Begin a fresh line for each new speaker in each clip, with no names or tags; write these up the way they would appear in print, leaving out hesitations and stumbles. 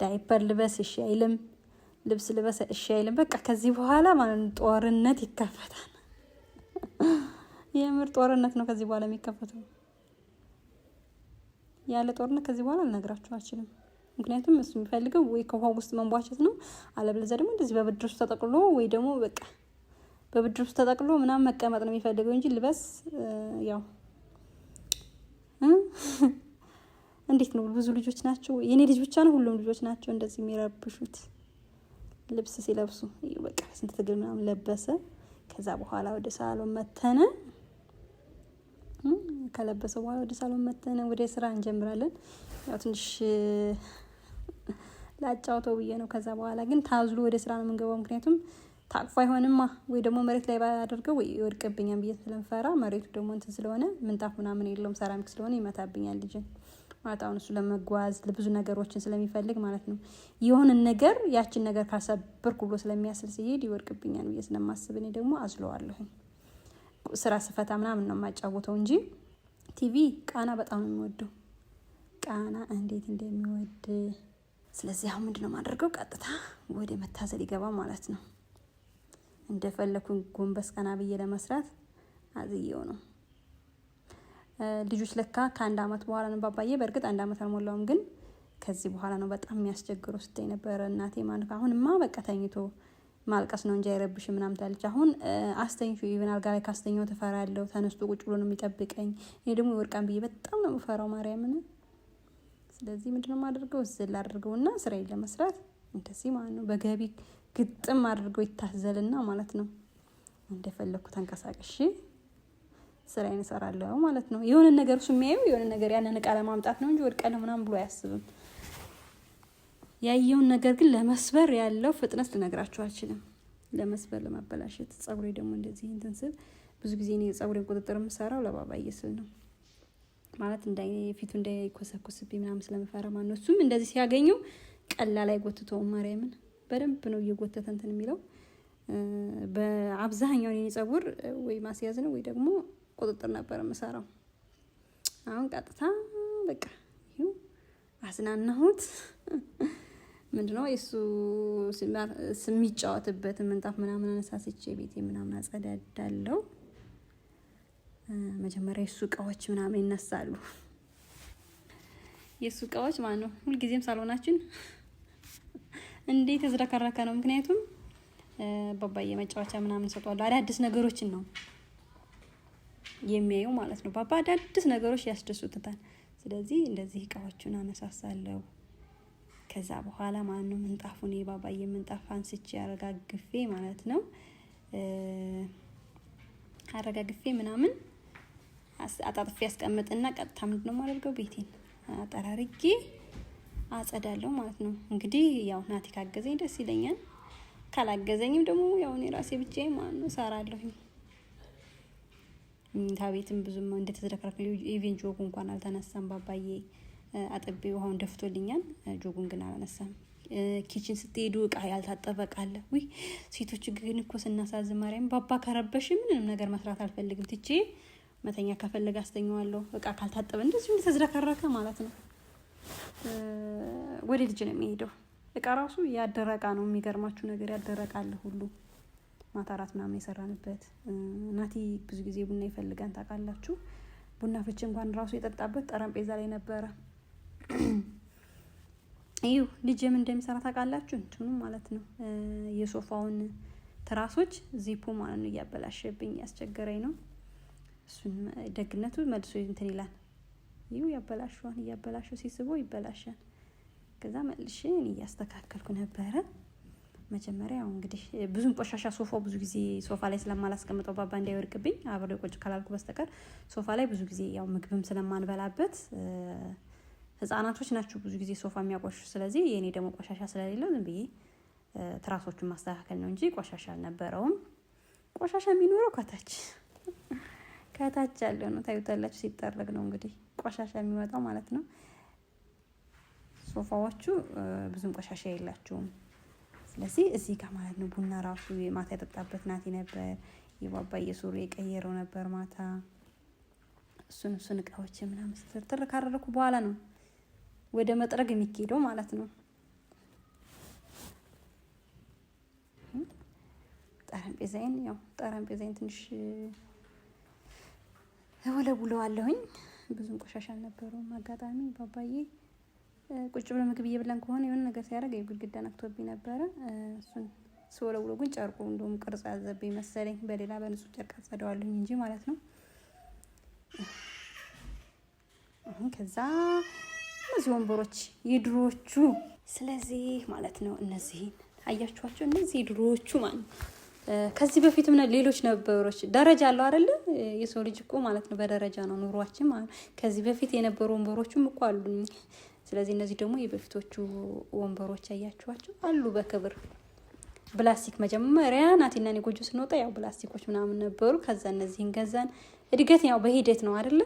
ዳይፐር ልበስ እሺ አይልም፣ ልብስ ልበስ እሺ አይልም። በቃ ከዚህ በኋላ ማለት ጦርነት ይከፈታል። የምር ጦርነት ነው ከዚህ በኋላ የሚከፈተው። ያለ ጦርነት ከዚህ በኋላ ልነግራችሁ አልችልም። ምክንያቱም እሱ የሚፈልገው ወይ ከውሃ ውስጥ መንቧቸት ነው፣ አለበለዚያ ደግሞ እንደዚህ በብድር ውስጥ ተጠቅሎ ወይ ደግሞ በቃ በብድር ውስጥ ተጠቅሎ ምናምን መቀመጥ ነው የሚፈልገው እንጂ ልበስ ያው እንዴት ነው ብዙ ልጆች ናቸው። የኔ ልጅ ብቻ ነው ሁሉም ልጆች ናቸው እንደዚህ የሚረብሹት ልብስ ሲለብሱ። በቃ ስንት ትግል ምናምን ለበሰ። ከዛ በኋላ ወደ ሳሎን መተነ። ከለበሰ በኋላ ወደ ሳሎን መተነ ወደ ስራ እንጀምራለን። ያው ትንሽ ላጫውተው ብዬ ነው። ከዛ በኋላ ግን ታዝሎ ወደ ስራ ነው የምንገባው። ምክንያቱም ታቅፎ አይሆንማ ወይ ደግሞ መሬት ላይ ባያደርገው ወይ ይወድቅብኛል ብዬ ስለምፈራ፣ መሬቱ ደግሞ እንትን ስለሆነ ምንጣፍ ምናምን የለውም ሰራሚክ ስለሆነ ይመታብኛል ልጅን ማለት። አሁን እሱ ለመጓዝ ለብዙ ነገሮችን ስለሚፈልግ ማለት ነው የሆነ ነገር ያችን ነገር ካሰበርኩ ብሎ ስለሚያስል ሲሄድ ይወድቅብኛል ብዬ ስለማስብ እኔ ደግሞ አዝለዋለሁኝ። ስራ ስፈታ ምናምን ነው የማጫወተው እንጂ ቲቪ ቃና በጣም ነው የሚወደው። ቃና እንዴት እንደሚወድ። ስለዚህ አሁን ምንድነው የማደርገው? ቀጥታ ወደ መታዘል ይገባ ማለት ነው። እንደፈለኩኝ ጎንበስ ቀና ብዬ ለመስራት አዝየው ነው። ልጆች ለካ ከአንድ አመት በኋላ ነው ባባዬ። በእርግጥ አንድ አመት አልሞላውም፣ ግን ከዚህ በኋላ ነው በጣም የሚያስቸግረው ስትይ ነበረ እናቴ ማለት ነው። አሁንማ በቃ ተኝቶ ማልቀስ ነው እንጂ አይረብሽ ምናምን ታለች። አሁን አስተኝቶ ኢቭን አልጋ ላይ ካስተኛው ተፈራለሁ። ተነስቶ ቁጭ ብሎ ነው የሚጠብቀኝ። እኔ ደግሞ ይወርቃን ብዬ በጣም ነው የምፈራው ማርያምን። ስለዚህ ምንድነው የማደርገው? ዝል አድርገውና ስራዬን ለመስራት እንደዚህ ማለት ነው በገቢ ግጥም አድርገው ይታዘልና ማለት ነው እንደፈለኩ ተንቀሳቀሽ ስራዬን እሰራለሁ ማለት ነው። የሆነ ነገር እሱ የሚያየው የሆነ ነገር ያንን እቃ ለማምጣት ነው እንጂ ወድቀለ ምናምን ብሎ አያስብም። ያየውን ነገር ግን ለመስበር ያለው ፍጥነት ልነግራችሁ አልችልም። ለመስበር ለማበላሸት። ጸጉሬ ደግሞ እንደዚህ እንትን ስል ብዙ ጊዜ እኔ ጸጉሬን ቁጥጥር የምሰራው ለባባዬ ስል ነው ማለት ፊቱ እንዳይኮሰኮስብኝ ምናምን ስለምፈራ ማለት ነው። እሱም እንደዚህ ሲያገኘው ቀላል አይጎትተውም። ማርያምን በደንብ ነው እየጎተተ እንትን የሚለው። በአብዛኛው የኔ ጸጉር ወይ ማስያዝ ነው ወይ ደግሞ ቁጥጥር ነበር የምሰራው። አሁን ቀጥታ በቃ ይሄው አዝናናሁት። ምንድነው የሱ ስሚጫወትበት ምንጣፍ ምናምን አነሳስቼ ቤቴ ምናምን አጸዳዳለሁ። መጀመሪያ የሱ እቃዎች ምናምን ይነሳሉ። የሱ እቃዎች ማለት ነው ሁልጊዜም ሳሎናችን እንዴት ተዝረከረከ ነው። ምክንያቱም ባባዬ መጫወቻ ምናምን ሰጧል። አዳዲስ ነገሮችን ነው የሚያዩ ማለት ነው። ባባ አዳዲስ ነገሮች ያስደስቱታል። ስለዚህ እንደዚህ እቃዎቹን አነሳሳለሁ። ከዛ በኋላ ማለት ነው ምንጣፉን የባባዬ ምንጣፍ አንስቼ አረጋግፌ ማለት ነው አረጋግፌ ምናምን አጣጥፌ ያስቀምጥና ቀጥታ ምንድነው የማደርገው? ቤቴን አጠራርጌ አጸዳለሁ ማለት ነው። እንግዲህ ያው ናቲ ካገዘኝ ደስ ይለኛል። ካላገዘኝም ደግሞ ያው እኔ ራሴ ብቻዬ ማለት ነው እሰራለሁ። ታቤትም ብዙም እንደተዝረከረከ ኢቭን ጆጉ እንኳን አልተነሳም። ባባዬ አጥቤ ውሃውን ደፍቶልኛል። ጆጉን ግን አላነሳም። ኪችን ስትሄዱ እቃ ያልታጠበ እቃ አለ። ውይ ሴቶች ግን እኮ ስናሳዝን ማርያም። ባባ ከረበሽ ምንም ነገር መስራት አልፈልግም። ትቼ መተኛ ከፈለገ አስተኛዋለሁ። እቃ ካልታጠበ እንደዚህ እንደተዝረከረከ ማለት ነው ወደ ልጅ ነው የሚሄደው። እቃ ራሱ ያደረቃ ነው። የሚገርማችሁ ነገር ያደረቃል ሁሉ ማታ አራት ምናምን የሰራንበት። ናቲ ብዙ ጊዜ ቡና ይፈልጋን ታውቃላችሁ። ቡና ፍቼ እንኳን ራሱ የጠጣበት ጠረጴዛ ላይ ነበረ። እዩ ልጅ ምን እንደሚሰራ ታውቃላችሁ? እንትኑ ማለት ነው የሶፋውን ትራሶች ዚፑ ማለት ነው እያበላሸብኝ ያስቸገረኝ ነው። እሱን ደግነቱ መልሶ እንትን ይላል። እዩ ያበላሽዋን እያበላሸው ሲስበው ይበላሻል። ከዛ መልሼ እኔ እያስተካከልኩ ነበረ። መጀመሪያ ያው እንግዲህ ብዙም ቆሻሻ ሶፋው ብዙ ጊዜ ሶፋ ላይ ስለማላስቀምጠው ባባ እንዳይወርቅብኝ አብሬ ቁጭ ካላልኩ በስተቀር ሶፋ ላይ ብዙ ጊዜ ያው ምግብም ስለማንበላበት ህፃናቶች ናቸው ብዙ ጊዜ ሶፋ የሚያቆሽሹ። ስለዚህ የኔ ደግሞ ቆሻሻ ስለሌለው ዝም ብዬ ትራሶቹን ማስተካከል ነው እንጂ ቆሻሻ አልነበረውም። ቆሻሻ የሚኖረው ከታች ያለው ነው። ታዩታላችሁ ሲጠረግ ነው እንግዲህ ቆሻሻ የሚወጣው ማለት ነው። ሶፋዎቹ ብዙም ቆሻሻ የላቸውም። ስለዚህ እዚህ ጋር ማለት ነው ቡና ራሱ ማታ የጠጣበት ናቲ ነበር። የባባዬ ሱሪ የቀየረው ነበር ማታ። እሱን እቃዎች ምናምን ስትርትር ካደረኩ በኋላ ነው ወደ መጥረግ የሚሄደው ማለት ነው። ጠረጴዛዬን ትንሽ እወለውለዋለሁኝ። ብዙም ቆሻሻ አልነበረውም። አጋጣሚ ባባዬ ቁጭ ብሎ ምግብ እየበላን ከሆነ የሆነ ነገር ሲያደርግ የግድግዳ ነክቶብኝ ነበረ። እሱን ስወለውለው ግን ጨርቁ እንደውም ቅርጽ ያዘብኝ መሰለኝ። በሌላ በንጹህ ጨርቅ አጸደዋለሁኝ እንጂ ማለት ነው። አሁን ከዛ እነዚህ ወንበሮች የድሮዎቹ ስለዚህ ማለት ነው እነዚህን አያችኋቸው? እነዚህ የድሮዎቹ ማለት ከዚህ በፊትም ሌሎች ነበሮች ደረጃ አለው አይደለ? የሰው ልጅ እኮ ማለት ነው በደረጃ ነው ኑሯችን ማለት ነው። ከዚህ በፊት የነበሩ ወንበሮችም እኮ አሉኝ። ስለዚህ እነዚህ ደግሞ የበፊቶቹ ወንበሮች አያችኋቸው አሉ በክብር ፕላስቲክ። መጀመሪያ ናቲና እኔ ጎጆ ስንወጣ ያው ፕላስቲኮች ምናምን ነበሩ። ከዛ እነዚህን ገዛን። እድገት ያው በሂደት ነው አይደለ?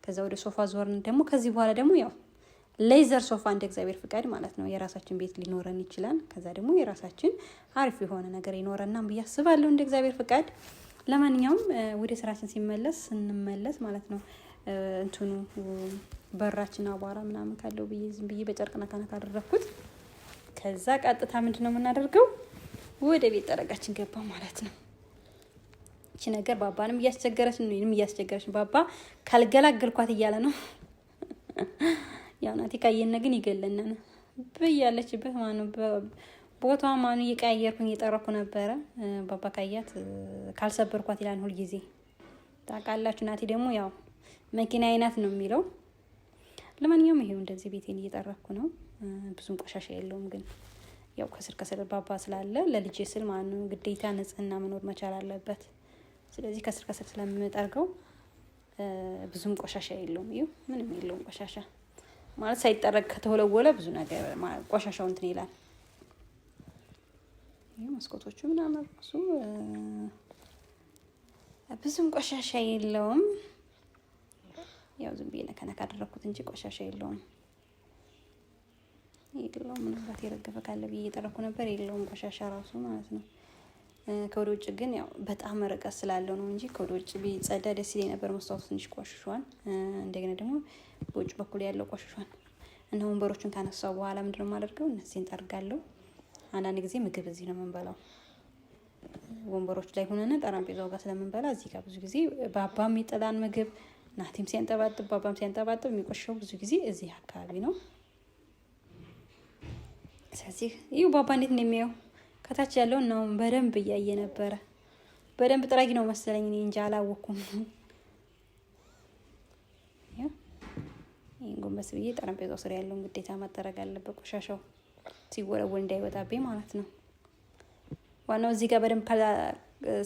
ከዛ ወደ ሶፋ ዞርን። ደግሞ ከዚህ በኋላ ደግሞ ያው ሌዘር ሶፋ እንደ እግዚአብሔር ፍቃድ ማለት ነው የራሳችን ቤት ሊኖረን ይችላል። ከዛ ደግሞ የራሳችን አሪፍ የሆነ ነገር ይኖረናል ብዬ አስባለሁ እንደ እግዚአብሔር ፍቃድ። ለማንኛውም ወደ ስራችን ስንመለስ ማለት ነው እንትኑ በራችን አቧራ ምናምን ካለው ብዬ ዝም ብዬ በጨርቅ ነካ አደረኩት። ከዛ ቀጥታ ምንድነው የምናደርገው ወደ ቤት ጠረጋችን ገባ ማለት ነው። እቺ ነገር ባባንም እያስቸገረች ነው፣ እኔንም እያስቸገረች ነው። ባባ ካልገላገልኳት እያለ ነው። ያው ናቲ ካየነ ግን ይገለናል በያለችበት ማኑ ቦታው ማኑ እየቀያየርኩኝ እየጠረኩ ነበረ። ባባ ካያት ካልሰበርኳት ይላል ሁሉ ጊዜ ታውቃላችሁ። ናቲ ደግሞ ያው መኪና አይናት ነው የሚለው። ለማንኛውም ይሄው እንደዚህ ቤቴን እየጠረኩ ነው። ብዙም ቆሻሻ የለውም ግን ያው ከስር ባባ ስላለ ለልጄ ስል ማለት ነው ግዴታ ንጽህና መኖር መቻል አለበት። ስለዚህ ከስር ስለምጠርገው ብዙም ቆሻሻ የለውም። ይኸው ምንም የለውም ቆሻሻ ማለት ሳይጠረግ ከተወለወለ ብዙ ነገር ቆሻሻው እንትን ይላል። ይሄ መስኮቶቹ ምናምን እሱ ብዙም ቆሻሻ የለውም። ያው ዝም ብዬ ነካ አደረኩት እንጂ ቆሻሻ የለውም። ምናልባት የረገፈ ካለ ብዬ እየጠረኩ ነበር። የለውም ቆሻሻ ራሱ ማለት ነው። ከወደ ውጭ ግን ያው በጣም ርቀት ስላለው ነው እንጂ ከወደ ውጭ ቢጸዳ ደስ ይለኝ ነበር። መስታወቱ ትንሽ ቆሽሿል። እንደገና ደግሞ በውጭ በኩል ያለው ቆሽሿል። እና ወንበሮቹን ካነሳው በኋላ ምንድነው የማደርገው? እነዚህን ጠርጋለሁ። አንዳንድ ጊዜ ምግብ እዚህ ነው የምንበላው። ወንበሮች ላይ ሆነን ጠረጴዛው ጋር ስለምንበላ እዚህ ጋር ብዙ ጊዜ ባባም ይጥላል ምግብ፣ ናቲም ሲያንጠባጥብ ባባም ሲያንጠባጥብ የሚቆሸው ብዙ ጊዜ እዚህ አካባቢ ነው። ስለዚህ ይኸው ባባ እንዴት ነው የሚያየው? ከታች ያለውን ነው በደንብ እያየ ነበረ። በደንብ ጥራጊ ነው መሰለኝ፣ እኔ እንጃ አላወኩም። ይሄን ጎንበስ ብዬ ጠረጴዛው ስር ያለውን ግዴታ ማጠረግ አለበት፣ ቆሻሻው ሲወረወር እንዳይወጣብኝ ማለት ነው። ዋናው እዚህ ጋር በደንብ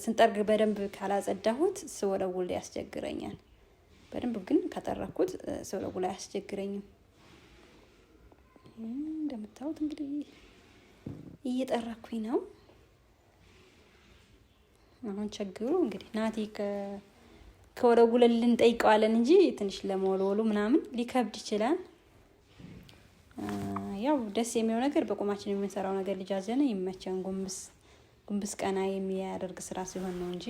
ስንጠርግ በደንብ ካላጸዳሁት ስወለውል ያስቸግረኛል። በደንብ ግን ከጠረኩት ስወለውል አያስቸግረኝም። እንደምታዩት እንግዲህ እየጠረኩኝ ነው። አሁን ችግሩ እንግዲህ ናቲ ከወለውለልን ጠይቀዋለን እንጂ ትንሽ ለመወልወሉ ምናምን ሊከብድ ይችላል። ያው ደስ የሚለው ነገር በቆማችን የምንሰራው ነገር ልጅ አዘነ ይመቻን ጉንብስ ቀና የሚያደርግ ስራ ሲሆን ነው እንጂ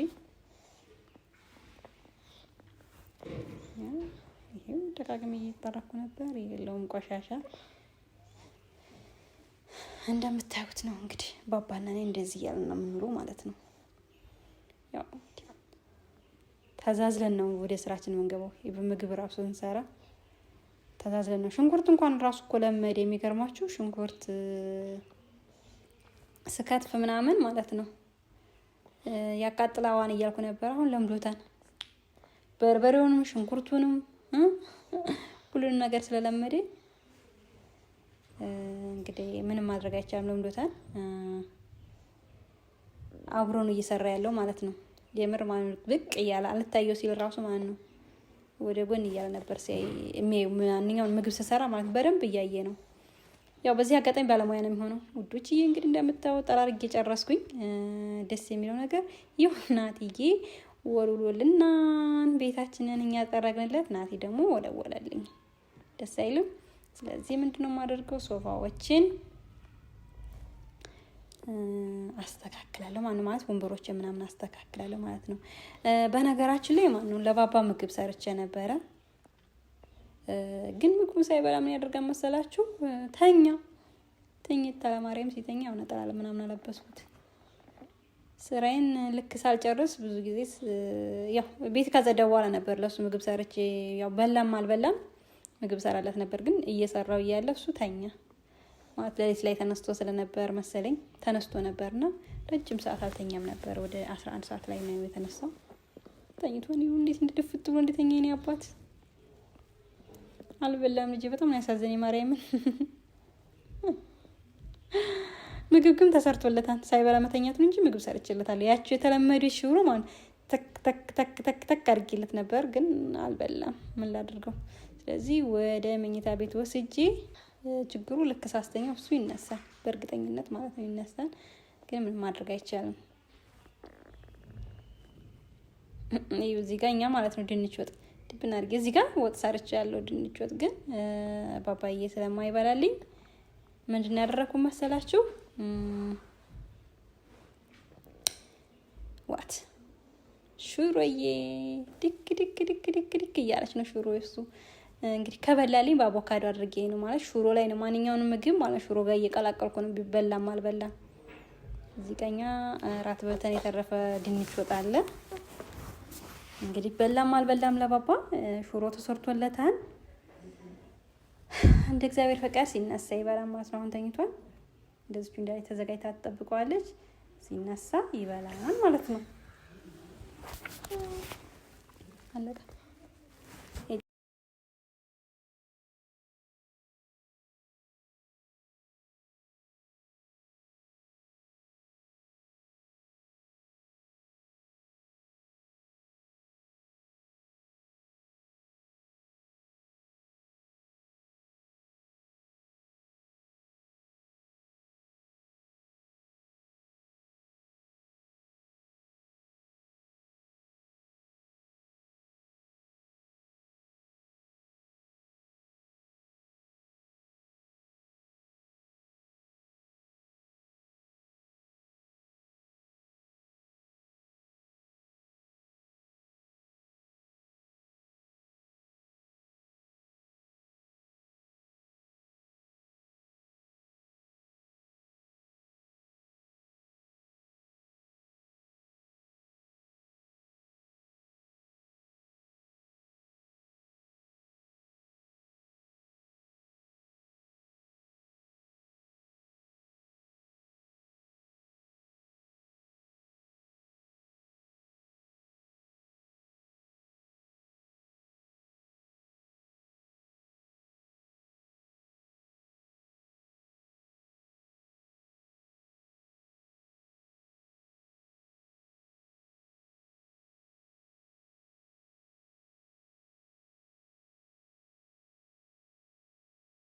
ይሄው ደጋግሜ እየጠረኩ ነበር። የለውም ቆሻሻ እንደምታዩት ነው። እንግዲህ ባባና እኔ እንደዚህ እያልን ነው የምንውለው ማለት ነው። ያው ተዛዝለን ነው ወደ ስራችን የምንገባው። በምግብ ራሱ እንሰራ ተዛዝለን ነው። ሽንኩርት እንኳን ራሱ እኮ ለመደ። የሚገርማችሁ ሽንኩርት ስከትፍ ምናምን ማለት ነው ያቃጥላዋን እያልኩ ነበር። አሁን ለምዶታል። በርበሬውንም ሽንኩርቱንም ሁሉንም ነገር ስለለመደ እንግዲህ ምንም ማድረግ አይቻልም። ለምዶታል። አብሮ ነው እየሰራ ያለው ማለት ነው። የምር ማለት ብቅ እያለ አልታየው ሲል ራሱ ማለት ነው ወደ ጎን እያለ ነበር ማንኛውን ምግብ ስሰራ ማለት በደንብ እያየ ነው። ያው በዚህ አጋጣሚ ባለሙያ ነው የሚሆነው ውዶችዬ። እንግዲህ እንደምታው ጠራርጌ ጨረስኩኝ። ደስ የሚለው ነገር ናቲዬ ወልውሎልና ቤታችንን እኛ ጠረግንለት፣ ናቲ ደግሞ ወለወለልኝ። ደስ አይልም? ስለዚህ ምንድነው የማደርገው? ሶፋዎችን አስተካክላለሁ ማለት ወንበሮች ምናምን አስተካክላለሁ ማለት ነው። በነገራችን ላይ ማለት ነው ለባባ ምግብ ሰርቼ ነበረ። ግን ምግቡ ሳይበላ ምን ያደርጋል መሰላችሁ? ተኝታ ለማርያም ሲተኛ ነጠላ ምናምን አለበስኩት። ስራዬን ልክ ሳልጨርስ ብዙ ጊዜ ያው ቤት ካጸዳሁ በኋላ ነበር ለሱ ምግብ ሰርቼ ያው በላም አልበላም ምግብ ሰራላት ነበር። ግን እየሰራው እያለ እሱ ተኛ ማለት ሌሊት ላይ ተነስቶ ስለነበር መሰለኝ ተነስቶ ነበርና ረጅም ሰዓት አልተኛም ነበር። ወደ 11 ሰዓት ላይ ነው የተነሳው። ተኝቶ ነው እንዴት እንደደፍጥ ብሎ እንደተኛ የኔ አባት አልበላም። ልጄ በጣም ነው ያሳዘነኝ ማርያምን። ምግብ ግን ተሰርቶለታል። ሳይበላ መተኛት ነው እንጂ ምግብ ሰርቼለታለሁ። ያቺ የተለመደው ሽሮ ማለት ተክ ተክ ተክ ተክ ተክ አድርጌለት ነበር፣ ግን አልበላም። ምን ላድርገው? ስለዚህ ወደ መኝታ ቤት ወስጄ ችግሩ ልክ ሳስተኛው እሱ ይነሳል፣ በእርግጠኝነት ማለት ነው ይነሳል። ግን ምን ማድረግ አይቻልም። ይኸው እዚህ ጋር እኛ ማለት ነው ድንች ወጥ ድብና አድርጌ እዚህ ጋር ወጥ ሰርቻለሁ። ድንች ወጥ ግን ባባዬ ስለማይበላልኝ ምንድን ያደረኩት መሰላችሁ? ዋት ሹሮዬ ድክ ድክ ድክ ድክ ድክ እያለች ነው ሹሮ። እሱ እንግዲህ ከበላልኝ በአቮካዶ አድርጌ ነው ማለት ሹሮ ላይ ነው ማንኛውንም ምግብ ማለት ሹሮ ጋር እየቀላቀልኩ ነው ቢበላም አልበላም። እዚህ ጋኛ ራት በልተን የተረፈ ድንች ወጥ አለ። እንግዲህ በላም አልበላም ለባባ ሹሮ ተሰርቶለታል። እንደ እግዚአብሔር ፈቃድ ሲነሳ ይበላል ማለት ነው። አሁን ተኝቷል። እንደዚህ እንዳይ ተዘጋጅታ ትጠብቀዋለች። ሲነሳ ይበላል ማለት ነው። አለቀ።